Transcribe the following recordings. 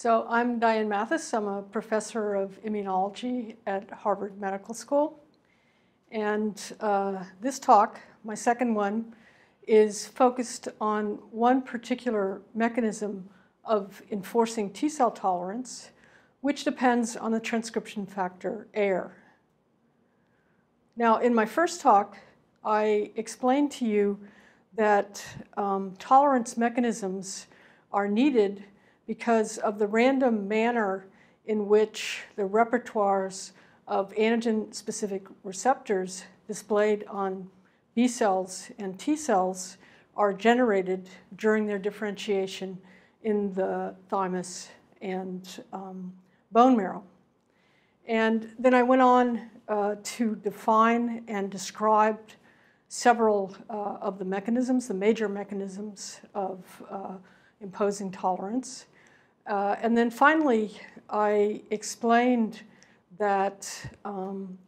So I'm Diane Mathis. I'm a professor of immunology at Harvard Medical School. And this talk, my second one, is focused on one particular mechanism of enforcing T-cell tolerance, which depends on the transcription factor Aire. Now, in my first talk, I explained to you that tolerance mechanisms are needed because of the random manner in which the repertoires of antigen-specific receptors displayed on B cells and T cells are generated during their differentiation in the thymus and bone marrow. And then I went on to define and describe several of the mechanisms, the major mechanisms of imposing tolerance. And then finally, I explained that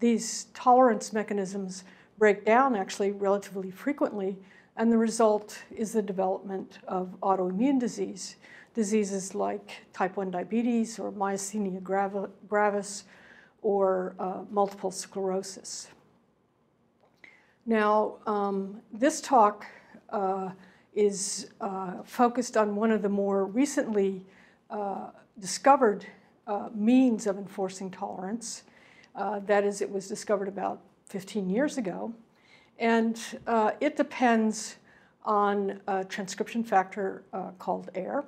these tolerance mechanisms break down actually relatively frequently, and the result is the development of autoimmune disease, diseases like type 1 diabetes or myasthenia gravis or multiple sclerosis. Now, this talk is focused on one of the more recently discovered means of enforcing tolerance. That is, it was discovered about 15 years ago. And it depends on a transcription factor called Aire.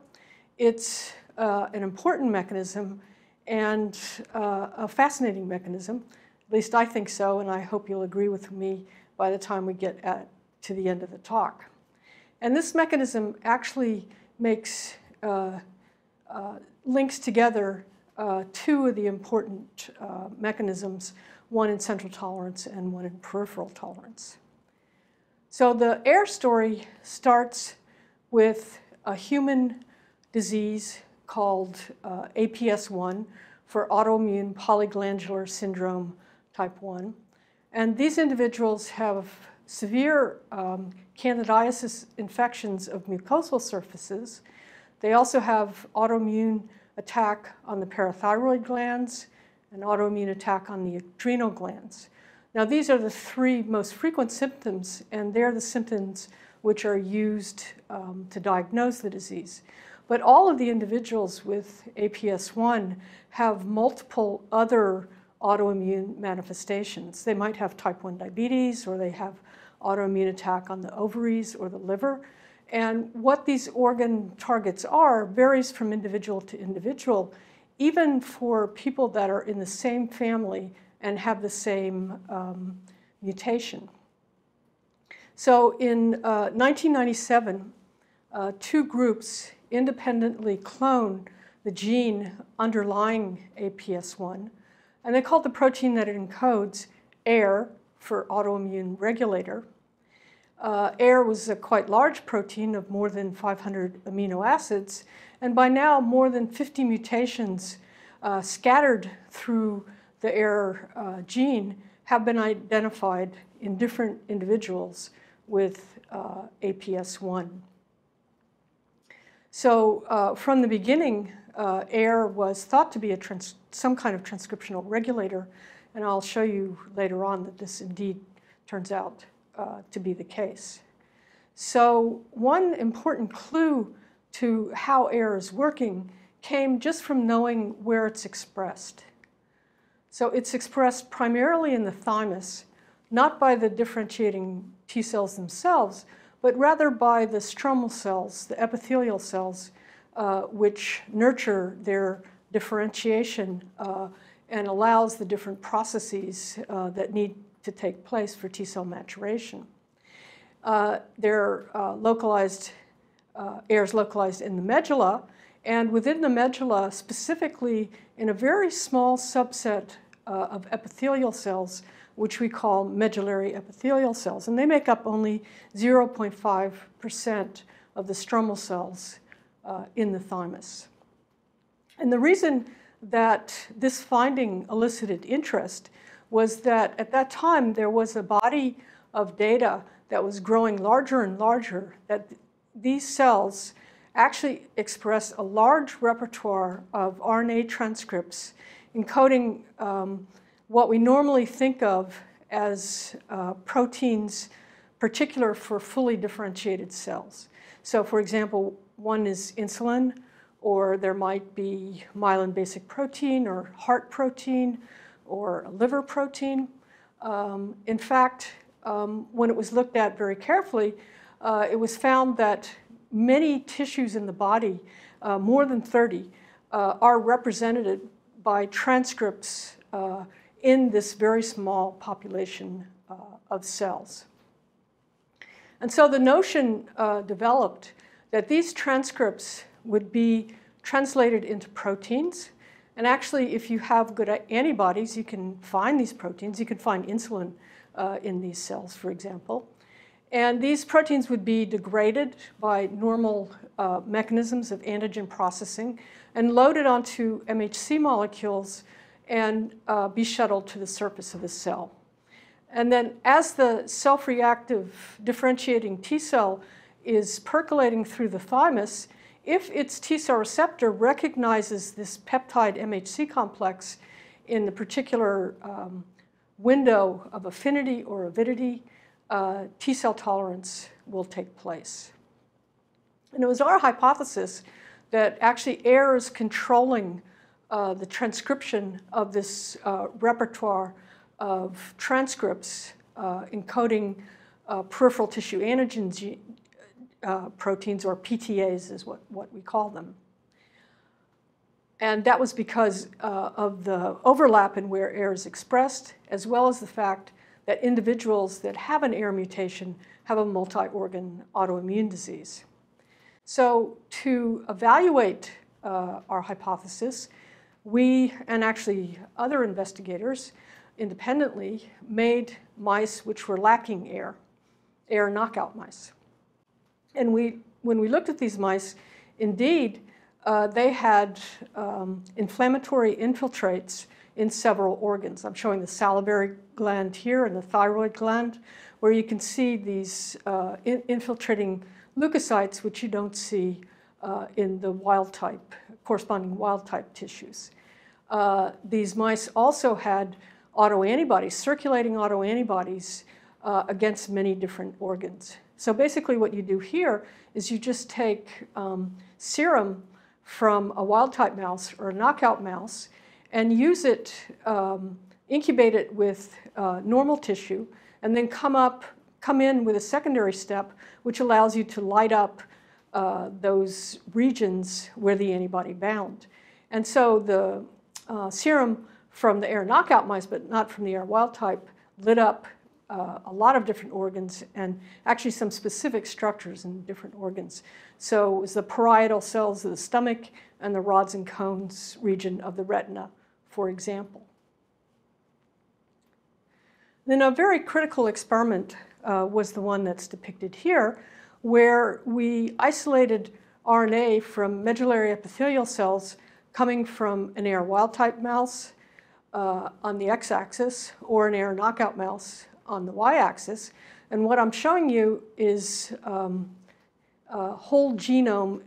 It's an important mechanism and a fascinating mechanism. At least I think so, and I hope you'll agree with me by the time we get to the end of the talk. And this mechanism actually makes links together two of the important mechanisms, one in central tolerance and one in peripheral tolerance. So the Aire story starts with a human disease called APS-1 for Autoimmune Polyglandular Syndrome Type 1. And these individuals have severe candidiasis infections of mucosal surfaces. They also have autoimmune attack on the parathyroid glands and autoimmune attack on the adrenal glands. Now, these are the three most frequent symptoms, and they're the symptoms which are used to diagnose the disease. But all of the individuals with APS-1 have multiple other autoimmune manifestations. They might have type 1 diabetes, or they have autoimmune attack on the ovaries or the liver. And what these organ targets are varies from individual to individual, even for people that are in the same family and have the same mutation. So in 1997, two groups independently cloned the gene underlying APS-1, and they called the protein that it encodes Aire for autoimmune regulator. Aire was a quite large protein of more than 500 amino acids, and by now more than 50 mutations scattered through the Aire gene have been identified in different individuals with APS-1. So from the beginning, Aire was thought to be some kind of transcriptional regulator, and I'll show you later on that this indeed turns out to be the case. So one important clue to how Aire is working came just from knowing where it's expressed. So it's expressed primarily in the thymus, not by the differentiating T cells themselves, but rather by the stromal cells, the epithelial cells, which nurture their differentiation and allows the different processes that need to take place for T cell maturation. They're localized, Aire is localized in the medulla, and within the medulla, specifically in a very small subset of epithelial cells, which we call medullary epithelial cells. And they make up only 0.5% of the stromal cells in the thymus. And the reason that this finding elicited interest was that at that time there was a body of data that was growing larger and larger, that these cells actually express a large repertoire of RNA transcripts encoding what we normally think of as proteins particular for fully differentiated cells. So for example, one is insulin, or there might be myelin basic protein or heart protein or a liver protein. In fact, when it was looked at very carefully, it was found that many tissues in the body, more than 30, are represented by transcripts in this very small population of cells. And so the notion developed that these transcripts would be translated into proteins. And actually, if you have good antibodies, you can find these proteins. You can find insulin in these cells, for example. And these proteins would be degraded by normal mechanisms of antigen processing and loaded onto MHC molecules and be shuttled to the surface of the cell. And then as the self-reactive differentiating T cell is percolating through the thymus, if its T cell receptor recognizes this peptide MHC complex in the particular window of affinity or avidity, T cell tolerance will take place. And it was our hypothesis that actually Aire is controlling the transcription of this repertoire of transcripts encoding peripheral tissue antigen proteins, or PTAs is what we call them. And that was because of the overlap in where Aire is expressed, as well as the fact that individuals that have an Aire mutation have a multi-organ autoimmune disease. So to evaluate our hypothesis, we, and actually other investigators independently, made mice which were lacking Aire knockout mice. And when we looked at these mice, indeed, they had inflammatory infiltrates in several organs. I'm showing the salivary gland here and the thyroid gland, where you can see these infiltrating leukocytes, which you don't see in the corresponding wild type tissues. These mice also had autoantibodies, circulating autoantibodies against many different organs. So basically what you do here is you just take serum from a wild type mouse or a knockout mouse and use it, incubate it with normal tissue, and then come in with a secondary step which allows you to light up those regions where the antibody bound. And so the serum from the Aire knockout mice, but not from the Aire wild type, lit up a lot of different organs and actually some specific structures in different organs. So it was the parietal cells of the stomach and the rods and cones region of the retina, for example. Then a very critical experiment was the one that's depicted here, where we isolated RNA from medullary epithelial cells coming from an Aire wild type mouse on the x-axis or an Aire knockout mouse on the y-axis. And what I'm showing you is whole genome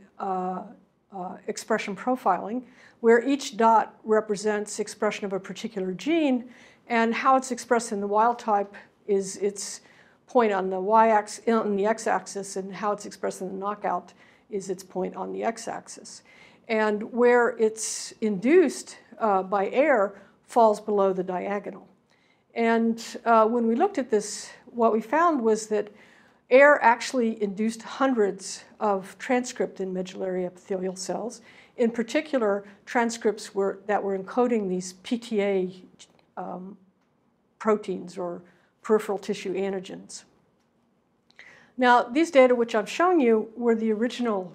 expression profiling, where each dot represents expression of a particular gene, and how it's expressed in the wild type is its point on the y-axis, on the x-axis, and how it's expressed in the knockout is its point on the x-axis. And where it's induced by Aire falls below the diagonal. And when we looked at this, what we found was that Aire actually induced hundreds of transcript in medullary epithelial cells. In particular, transcripts that were encoding these PTA proteins or peripheral tissue antigens. Now, these data which I'm showing you were the original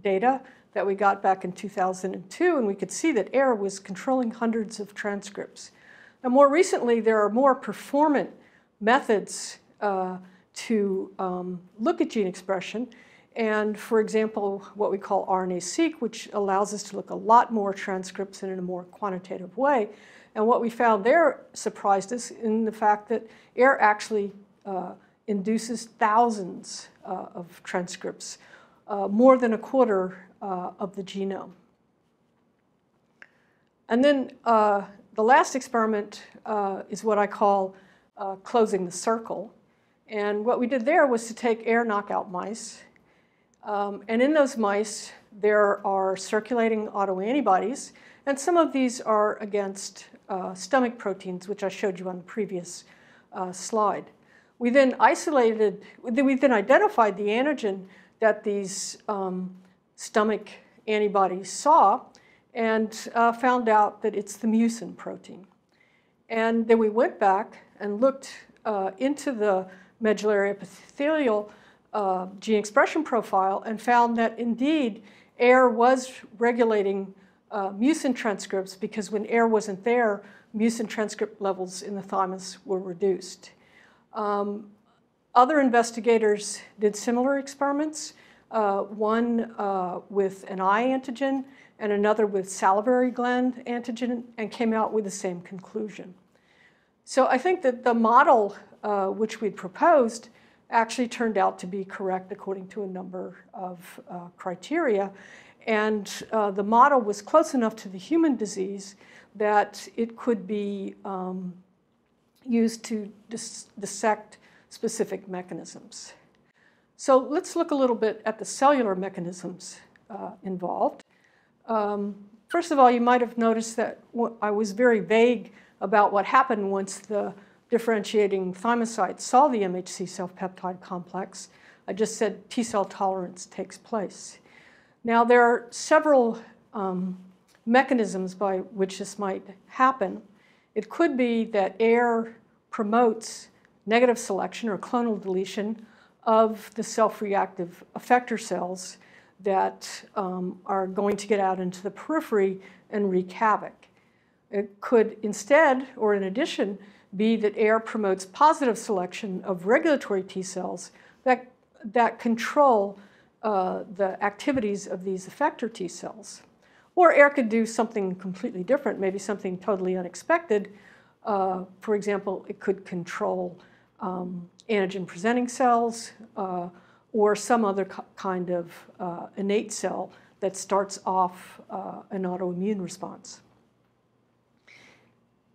data that we got back in 2002, and we could see that Aire was controlling hundreds of transcripts. Now, more recently, there are more performant methods to look at gene expression. And for example, what we call RNA-seq, which allows us to look a lot more transcripts and in a more quantitative way. And what we found there surprised us in the fact that Aire actually induces thousands of transcripts more than a quarter of the genome. And then the last experiment is what I call closing the circle. And what we did there was to take Aire knockout mice. And in those mice, there are circulating autoantibodies. And some of these are against stomach proteins, which I showed you on the previous slide. We then identified the antigen that these stomach antibodies saw and found out that it's the mucin protein. And then we went back and looked into the medullary epithelial gene expression profile and found that indeed Aire was regulating mucin transcripts, because when Aire wasn't there, mucin transcript levels in the thymus were reduced. Other investigators did similar experiments, one with an eye antigen and another with salivary gland antigen, and came out with the same conclusion. So I think that the model which we'd proposed actually turned out to be correct according to a number of criteria. And the model was close enough to the human disease that it could be used to dissect specific mechanisms. So let's look a little bit at the cellular mechanisms involved. First of all, you might have noticed that I was very vague about what happened once the differentiating thymocytes saw the MHC self-peptide complex. I just said T-cell tolerance takes place. Now, there are several mechanisms by which this might happen. It could be that Aire promotes negative selection or clonal deletion of the self-reactive effector cells that are going to get out into the periphery and wreak havoc. It could instead, or in addition, be that Aire promotes positive selection of regulatory T cells that control the activities of these effector T cells. Or Aire could do something completely different, maybe something totally unexpected. For example, it could control antigen-presenting cells or some other kind of innate cell that starts off an autoimmune response.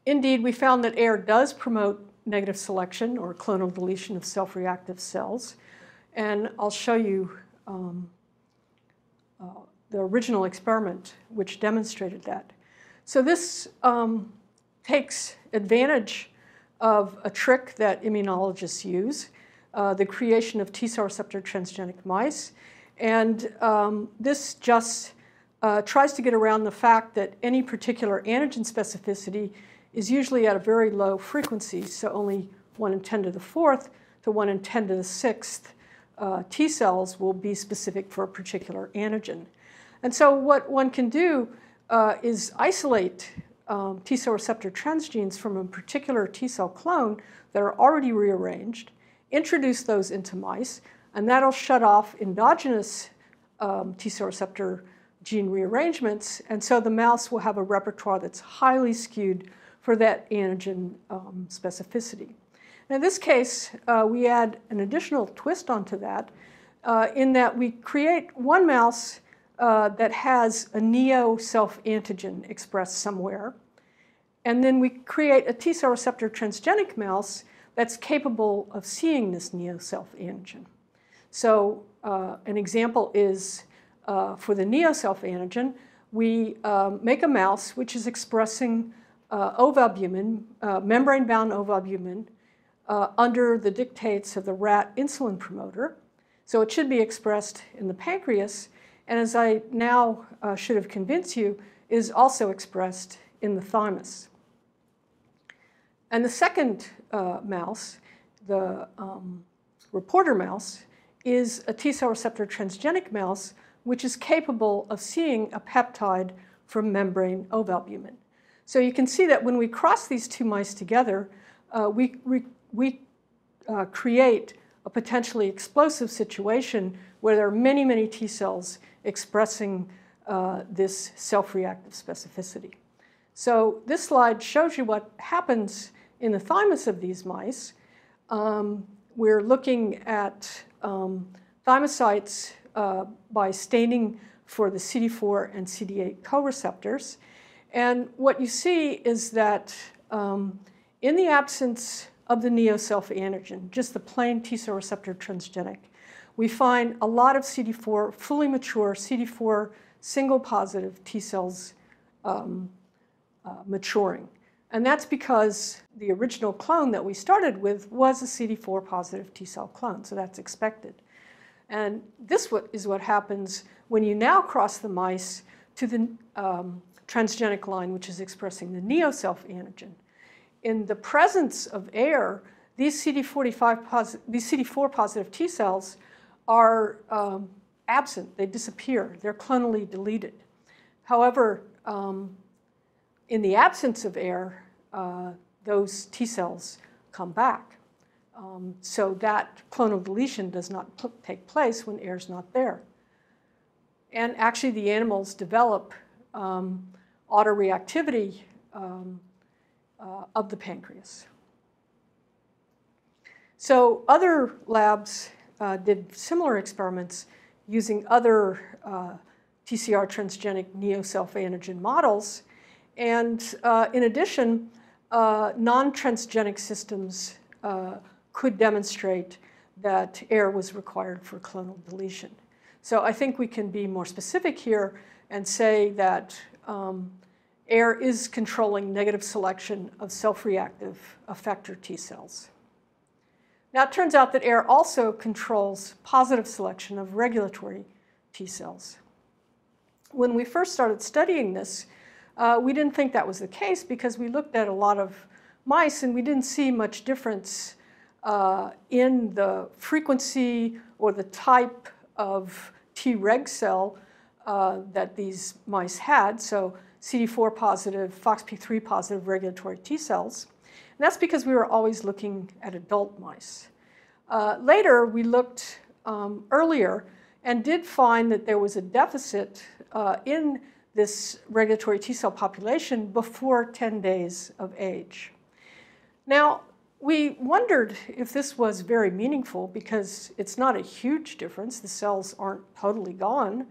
Indeed, we found that Aire does promote negative selection or clonal deletion of self-reactive cells. And I'll show you the original experiment which demonstrated that. So this takes advantage of a trick that immunologists use, the creation of T-cell receptor transgenic mice. And this just tries to get around the fact that any particular antigen specificity is usually at a very low frequency, so only 1 in 10 to the 4th to 1 in 10 to the 6th T cells will be specific for a particular antigen. And so what one can do is isolate T cell receptor transgenes from a particular T cell clone that are already rearranged, introduce those into mice, and that'll shut off endogenous T cell receptor gene rearrangements. And so the mouse will have a repertoire that's highly skewed for that antigen specificity. In this case, we add an additional twist onto that in that we create one mouse that has a neo-self-antigen expressed somewhere. And then we create a T-cell receptor transgenic mouse that's capable of seeing this neo-self-antigen. So an example is for the neo-self-antigen, we make a mouse which is expressing ovalbumin, membrane-bound ovalbumin, under the dictates of the rat insulin promoter. So it should be expressed in the pancreas, and as I now should have convinced you, is also expressed in the thymus. And the second mouse, the reporter mouse, is a T-cell receptor transgenic mouse, which is capable of seeing a peptide from membrane ovalbumin. So you can see that when we cross these two mice together, we create a potentially explosive situation where there are many, many T cells expressing this self-reactive specificity. So this slide shows you what happens in the thymus of these mice. We're looking at thymocytes by staining for the CD4 and CD8 co-receptors. And what you see is that in the absence of the neo-self-antigen, just the plain T-cell receptor transgenic, we find a lot of CD4, fully mature CD4 single positive T cells maturing. And that's because the original clone that we started with was a CD4 positive T cell clone, so that's expected. And this is what happens when you now cross the mice to the transgenic line, which is expressing the neo-self-antigen. In the presence of Aire, these CD4 positive T cells are absent. They disappear. They're clonally deleted. However, in the absence of Aire, those T cells come back. So that clonal deletion does not take place when Aire's not there. And actually, the animals develop autoreactivity of the pancreas. So other labs did similar experiments using other TCR transgenic neo-self-antigen models. And in addition, non-transgenic systems could demonstrate that Aire was required for clonal deletion. So I think we can be more specific here and say that Aire is controlling negative selection of self-reactive effector T cells. Now it turns out that Aire also controls positive selection of regulatory T cells. When we first started studying this, we didn't think that was the case because we looked at a lot of mice and we didn't see much difference in the frequency or the type of Treg cell that these mice had, so CD4 positive, FOXP3 positive regulatory T cells. And that's because we were always looking at adult mice. Later, we looked earlier and did find that there was a deficit in this regulatory T cell population before 10 days of age. Now, we wondered if this was very meaningful because it's not a huge difference. The cells aren't totally gone.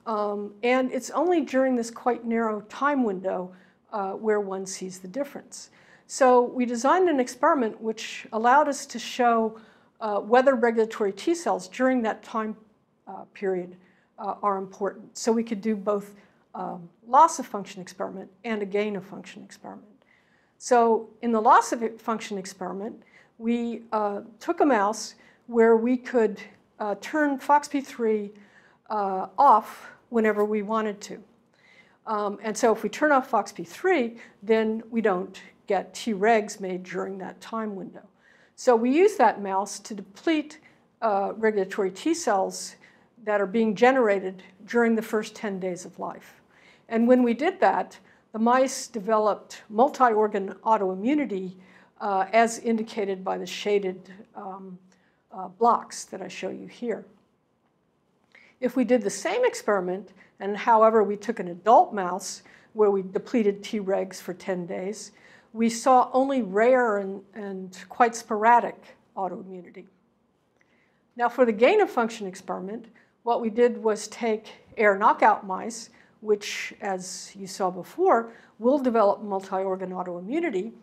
And it's only during this quite narrow time window where one sees the difference. So we designed an experiment which allowed us to show whether regulatory T cells during that time period are important. So we could do both loss of function experiment and a gain of function experiment. So in the loss of function experiment, we took a mouse where we could turn FOXP3 off whenever we wanted to. And so if we turn off FOXP3, then we don't get Tregs made during that time window. So we use that mouse to deplete regulatory T cells that are being generated during the first 10 days of life. And when we did that, the mice developed multi-organ autoimmunity as indicated by the shaded blocks that I show you here. If we did the same experiment, and however we took an adult mouse where we depleted Tregs for 10 days, we saw only rare and quite sporadic autoimmunity. Now for the gain of function experiment, what we did was take Aire knockout mice, which, as you saw before, will develop multi-organ autoimmunity.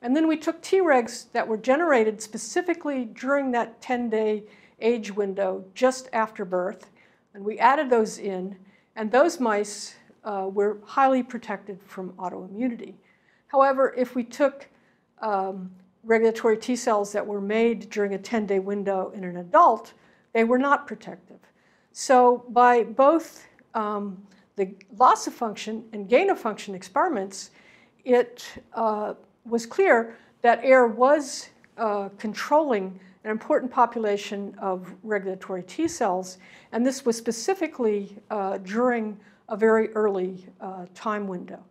And then we took Tregs that were generated specifically during that 10-day age window just after birth, and we added those in, and those mice were highly protected from autoimmunity. However, if we took regulatory T cells that were made during a 10-day window in an adult, they were not protective. So by both the loss of function and gain of function experiments, it was clear that Aire was controlling an important population of regulatory T cells, and this was specifically during a very early time window.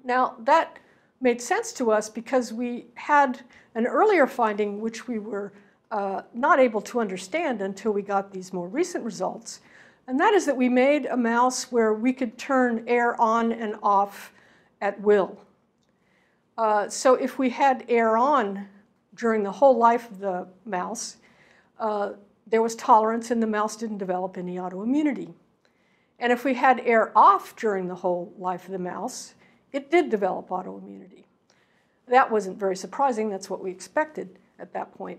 Now, that made sense to us because we had an earlier finding which we were not able to understand until we got these more recent results, and that is that we made a mouse where we could turn Aire on and off at will. So if we had Aire on during the whole life of the mouse, there was tolerance and the mouse didn't develop any autoimmunity. And if we had air off during the whole life of the mouse, it did develop autoimmunity. That wasn't very surprising. That's what we expected at that point.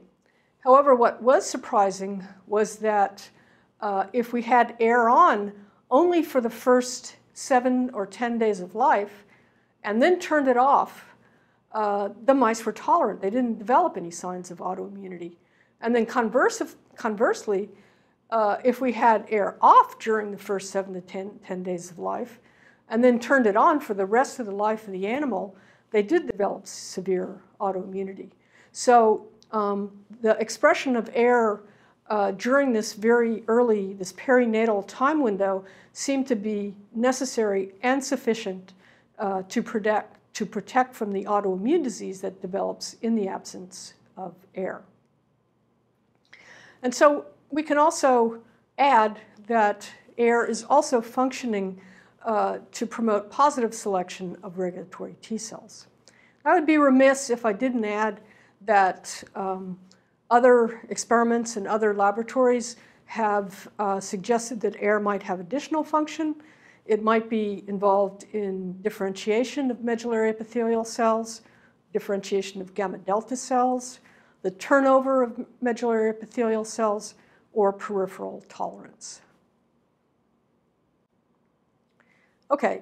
However, what was surprising was that if we had air on only for the first 7 or 10 days of life and then turned it off, the mice were tolerant. They didn't develop any signs of autoimmunity. And then conversely, if we had air off during the first 7 to 10 days of life and then turned it on for the rest of the life of the animal, they did develop severe autoimmunity. So the expression of air during this very early, this perinatal time window seemed to be necessary and sufficient to protect from the autoimmune disease that develops in the absence of air. And so we can also add that air is also functioning to promote positive selection of regulatory T cells. I would be remiss if I didn't add that other experiments and other laboratories have suggested that air might have additional function. It might be involved in differentiation of medullary epithelial cells, differentiation of gamma delta cells, the turnover of medullary epithelial cells, or peripheral tolerance. Okay,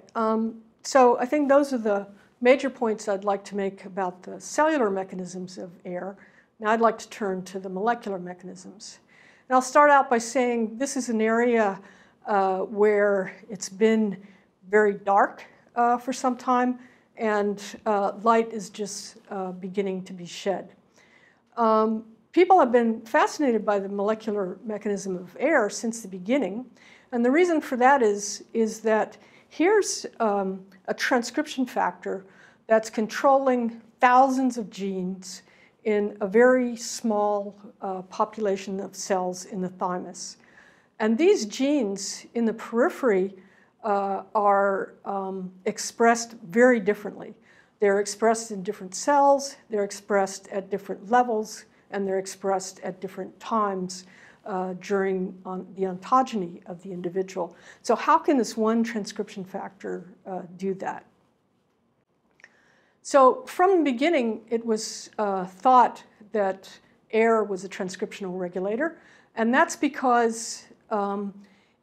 so I think those are the major points I'd like to make about the cellular mechanisms of air. Now I'd like to turn to the molecular mechanisms. And I'll start out by saying this is an area where it's been very dark for some time, and light is just beginning to be shed. People have been fascinated by the molecular mechanism of air since the beginning, and the reason for that is that here's a transcription factor that's controlling thousands of genes in a very small population of cells in the thymus. And these genes in the periphery are expressed very differently. They're expressed in different cells, they're expressed at different levels, and they're expressed at different times during the ontogeny of the individual. So how can this one transcription factor do that? So from the beginning, it was thought that air was a transcriptional regulator, and that's because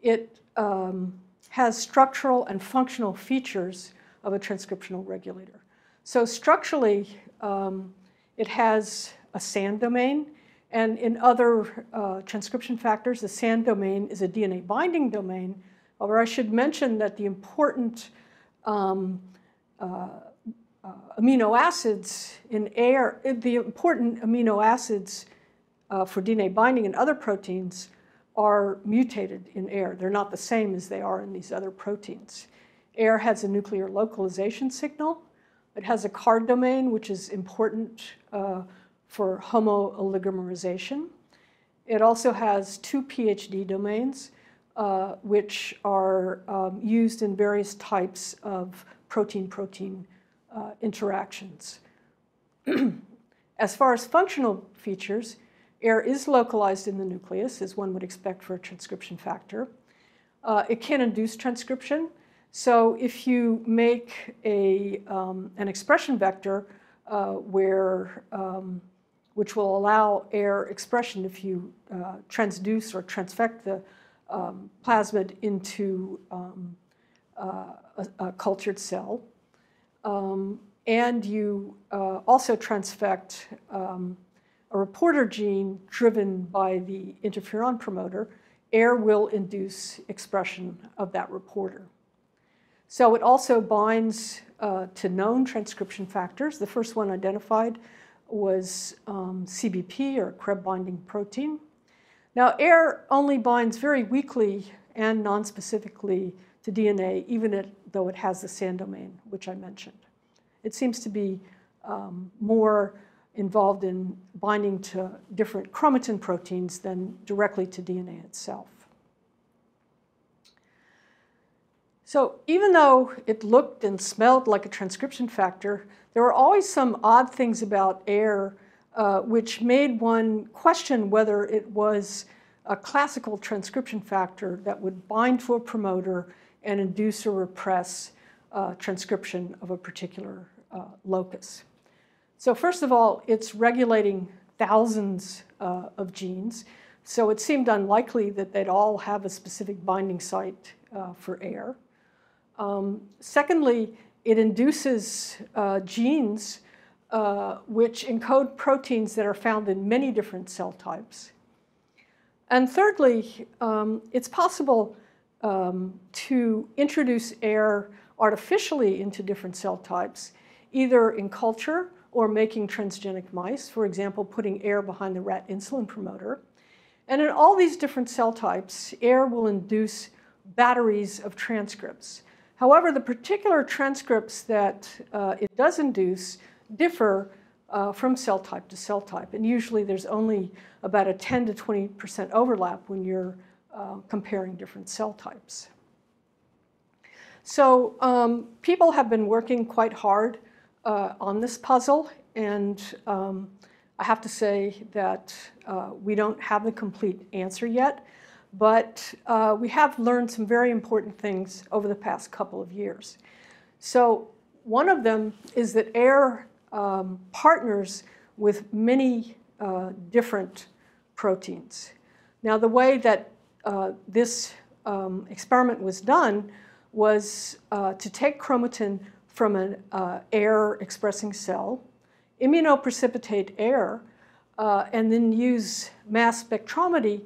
it has structural and functional features of a transcriptional regulator. So structurally, it has a SAN domain, and in other transcription factors, the SAN domain is a DNA binding domain. However, I should mention that the important amino acids in air, the important amino acids for DNA binding in other proteins are mutated in air. They're not the same as they are in these other proteins. Air has a nuclear localization signal. It has a CARD domain, which is important for homooligomerization. It also has 2 PhD domains, which are used in various types of protein-protein interactions. As far as functional features, air is localized in the nucleus, as one would expect for a transcription factor. It can induce transcription. So if you make an expression vector which will allow air expression if you transduce or transfect the plasmid into a cultured cell, and you also transfect a reporter gene driven by the interferon promoter, air will induce expression of that reporter. So it also binds to known transcription factors. The first one identified was CBP, or Krebs binding protein. Now, air only binds very weakly and nonspecifically to DNA, even though it has the SAN domain, which I mentioned. It seems to be more involved in binding to different chromatin proteins than directly to DNA itself. So even though it looked and smelled like a transcription factor, there were always some odd things about air which made one question whether it was a classical transcription factor that would bind to a promoter and induce or repress transcription of a particular locus. So first of all, it's regulating thousands of genes, so it seemed unlikely that they'd all have a specific binding site for Aire. Secondly, it induces genes which encode proteins that are found in many different cell types. And thirdly, it's possible to introduce Aire artificially into different cell types, either in culture or making transgenic mice, for example, putting Aire behind the rat insulin promoter. And in all these different cell types, Aire will induce batteries of transcripts. However, the particular transcripts that it does induce differ from cell type to cell type. And usually there's only about a 10 to 20% overlap when you're comparing different cell types. So people have been working quite hard on this puzzle, and I have to say that we don't have the complete answer yet, but we have learned some very important things over the past couple of years. So one of them is that Aire partners with many different proteins. Now, the way that this experiment was done was to take chromatin from an Aire-expressing cell, immunoprecipitate Aire, and then use mass spectrometry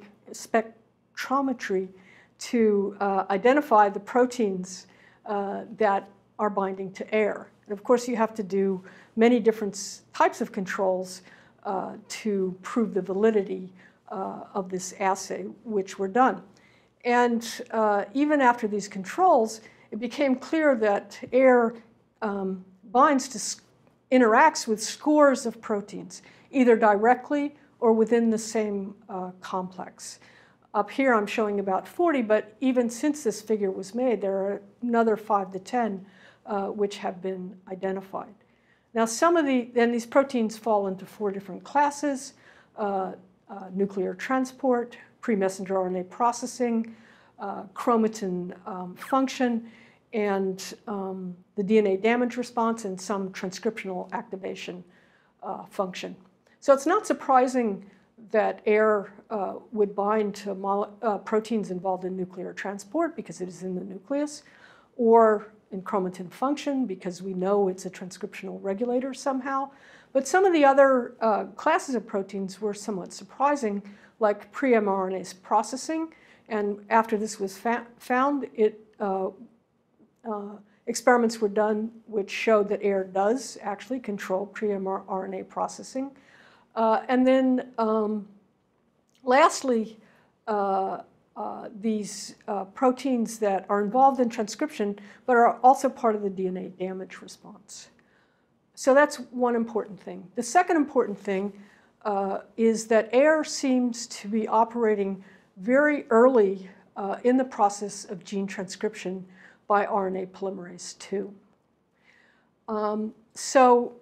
to identify the proteins that are binding to Aire. And of course, you have to do many different types of controls to prove the validity of this assay, which were done. And even after these controls, it became clear that Aire interacts with scores of proteins, either directly or within the same complex. Up here I'm showing about 40, but even since this figure was made, there are another 5 to 10 which have been identified. Now, these proteins fall into 4 different classes: nuclear transport, pre-messenger RNA processing, chromatin function, and the DNA damage response, and some transcriptional activation function. So it's not surprising that Aire would bind to proteins involved in nuclear transport because it is in the nucleus, or in chromatin function because we know it's a transcriptional regulator somehow. But some of the other classes of proteins were somewhat surprising, like pre-mRNase processing. And after this was found, experiments were done which showed that Aire does actually control pre-mRNA processing. And then lastly, these proteins that are involved in transcription but are also part of the DNA damage response. So that's one important thing. The second important thing is that Aire seems to be operating very early in the process of gene transcription by RNA polymerase-II. So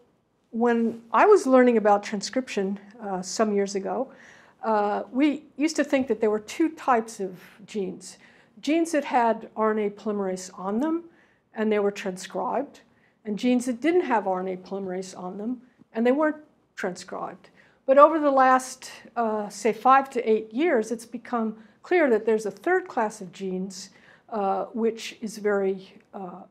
when I was learning about transcription some years ago, we used to think that there were 2 types of genes. Genes that had RNA polymerase on them and they were transcribed, and genes that didn't have RNA polymerase on them and they weren't transcribed. But over the last, say, 5 to 8 years, it's become clear that there's a third class of genes which is very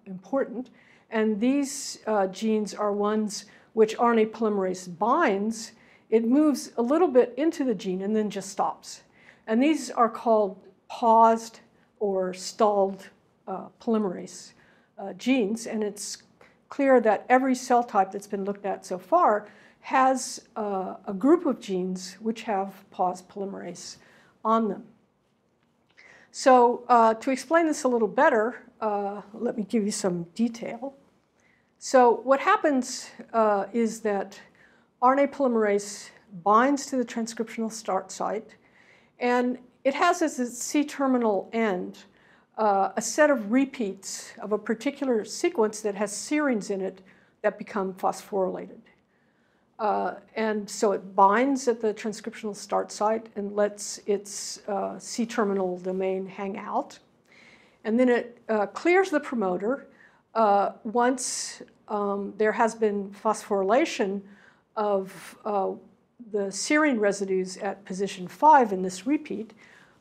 important. And these genes are ones which RNA polymerase binds. It moves a little bit into the gene and then just stops. And these are called paused or stalled polymerase genes. And it's clear that every cell type that's been looked at so far has a group of genes which have paused polymerase on them. So to explain this a little better, let me give you some detail. So what happens is that RNA polymerase binds to the transcriptional start site, and it has as its C-terminal end a set of repeats of a particular sequence that has serines in it that become phosphorylated. And so it binds at the transcriptional start site and lets its C-terminal domain hang out. And then it clears the promoter once there has been phosphorylation of the serine residues at position 5 in this repeat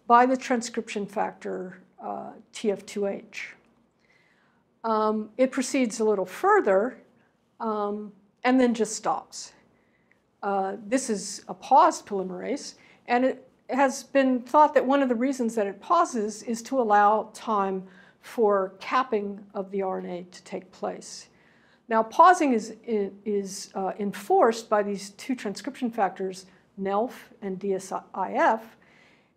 by the transcription factor TF2H. It proceeds a little further and then just stops. This is a paused polymerase, and it has been thought that one of the reasons that it pauses is to allow time for capping of the RNA to take place. Now, pausing is enforced by these two transcription factors, NELF and DSIF,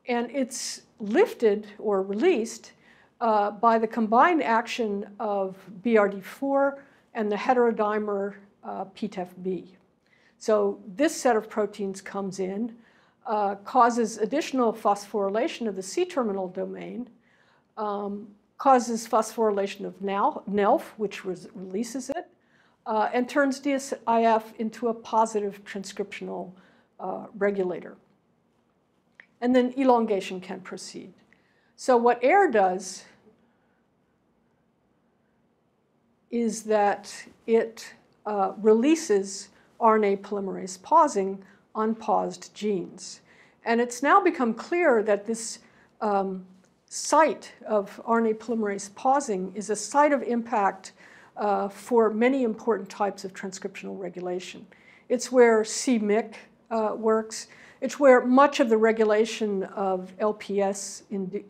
and it's lifted or released by the combined action of BRD4 and the heterodimer PTEF-B. So this set of proteins comes in, causes additional phosphorylation of the C-terminal domain, causes phosphorylation of NELF, which releases it, and turns DSIF into a positive transcriptional regulator. And then elongation can proceed. So what Aire does is that it releases RNA polymerase pausing on paused genes. And it's now become clear that this site of RNA polymerase pausing is a site of impact for many important types of transcriptional regulation. It's where c-Myc works. It's where much of the regulation of LPS,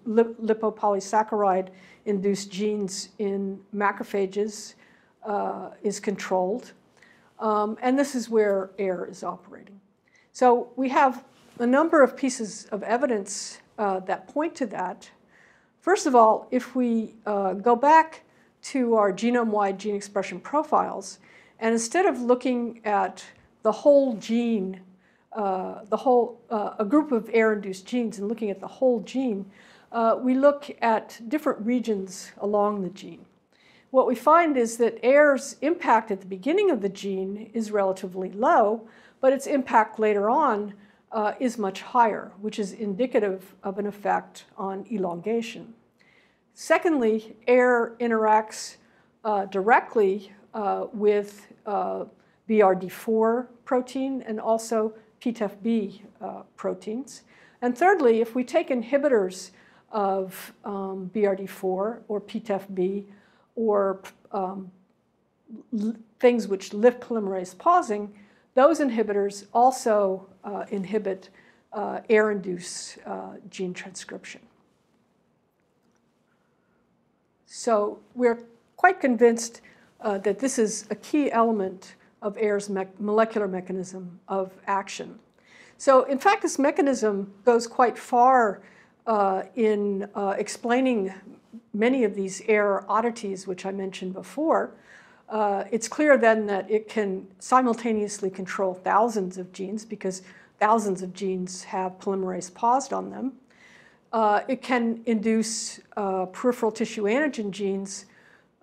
lipopolysaccharide-induced genes in macrophages is controlled. And this is where Aire is operating. So we have a number of pieces of evidence that point to that. First of all, if we go back to our genome-wide gene expression profiles, and instead of looking at the whole gene, a group of Aire-induced genes and looking at the whole gene, we look at different regions along the gene. What we find is that Aire's impact at the beginning of the gene is relatively low, but its impact later on is much higher, which is indicative of an effect on elongation. Secondly, Aire interacts directly with BRD4 protein and also PTEF-B proteins. And thirdly, if we take inhibitors of BRD4 or PTEF-B or things which lift polymerase pausing, those inhibitors also inhibit Aire-induced gene transcription. So we're quite convinced that this is a key element of Aire's molecular mechanism of action. So in fact, this mechanism goes quite far in explaining many of these Aire oddities, which I mentioned before. It's clear then that it can simultaneously control thousands of genes because thousands of genes have polymerase paused on them. It can induce peripheral tissue antigen genes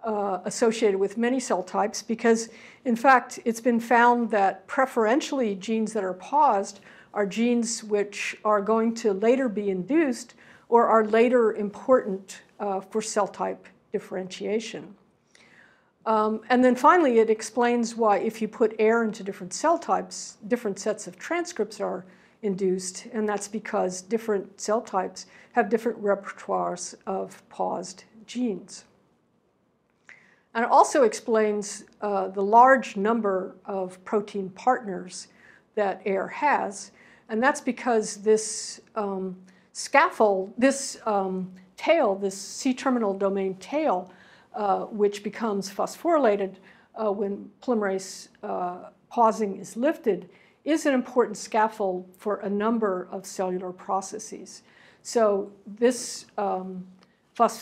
associated with many cell types because, in fact, it's been found that preferentially genes that are paused are genes which are going to later be induced or are later important for cell type differentiation. And then finally, it explains why if you put Aire into different cell types, different sets of transcripts are induced, and that's because different cell types have different repertoires of paused genes. And it also explains the large number of protein partners that Aire has, and that's because this scaffold, this tail, this C-terminal domain tail, which becomes phosphorylated when polymerase pausing is lifted, is an important scaffold for a number of cellular processes. So this,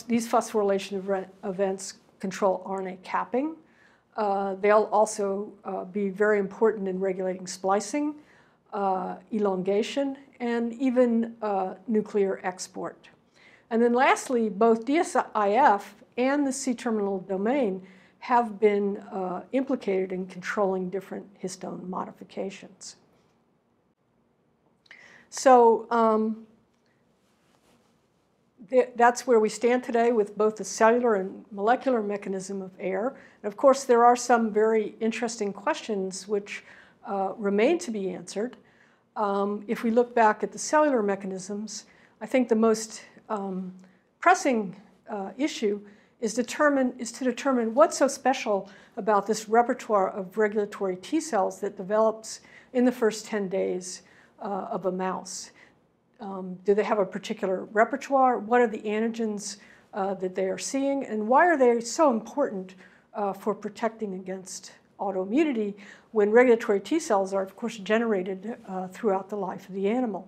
these phosphorylation events control RNA capping. They'll also be very important in regulating splicing, elongation, and even nuclear export. And then lastly, both DSIF and the C-terminal domain have been implicated in controlling different histone modifications. So that's where we stand today with both the cellular and molecular mechanism of Aire. And of course, there are some very interesting questions which remain to be answered. If we look back at the cellular mechanisms, I think the most pressing issue is to determine what's so special about this repertoire of regulatory T cells that develops in the first 10 days of a mouse. Do they have a particular repertoire? What are the antigens that they are seeing? And why are they so important for protecting against autoimmunity when regulatory T cells are, of course, generated throughout the life of the animal?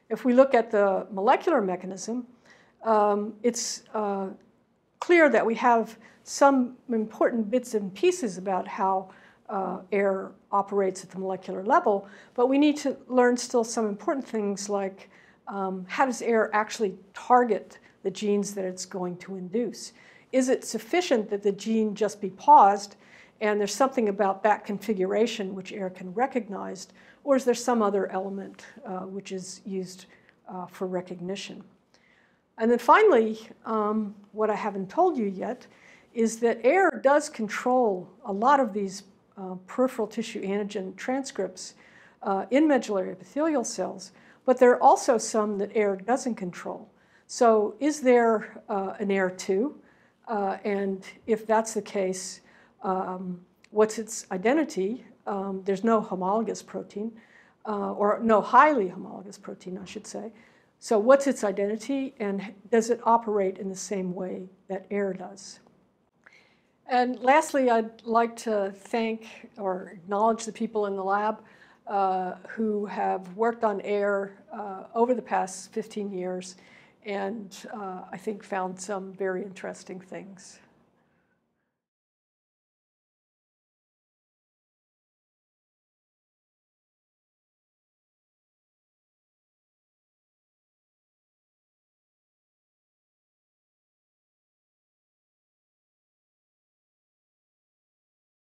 If we look at the molecular mechanism, it's clear that we have some important bits and pieces about how Aire operates at the molecular level, but we need to learn still some important things like how does Aire actually target the genes that it's going to induce? Is it sufficient that the gene just be paused and there's something about that configuration which Aire can recognize, or is there some other element which is used for recognition? And then finally, what I haven't told you yet is that Aire does control a lot of these peripheral tissue antigen transcripts in medullary epithelial cells, but there are also some that Aire doesn't control. So is there an Aire2? And if that's the case, what's its identity? There's no homologous protein, or no highly homologous protein, I should say. So what's its identity, and does it operate in the same way that Aire does? And lastly, I'd like to thank or acknowledge the people in the lab who have worked on Aire over the past 15 years and I think found some very interesting things.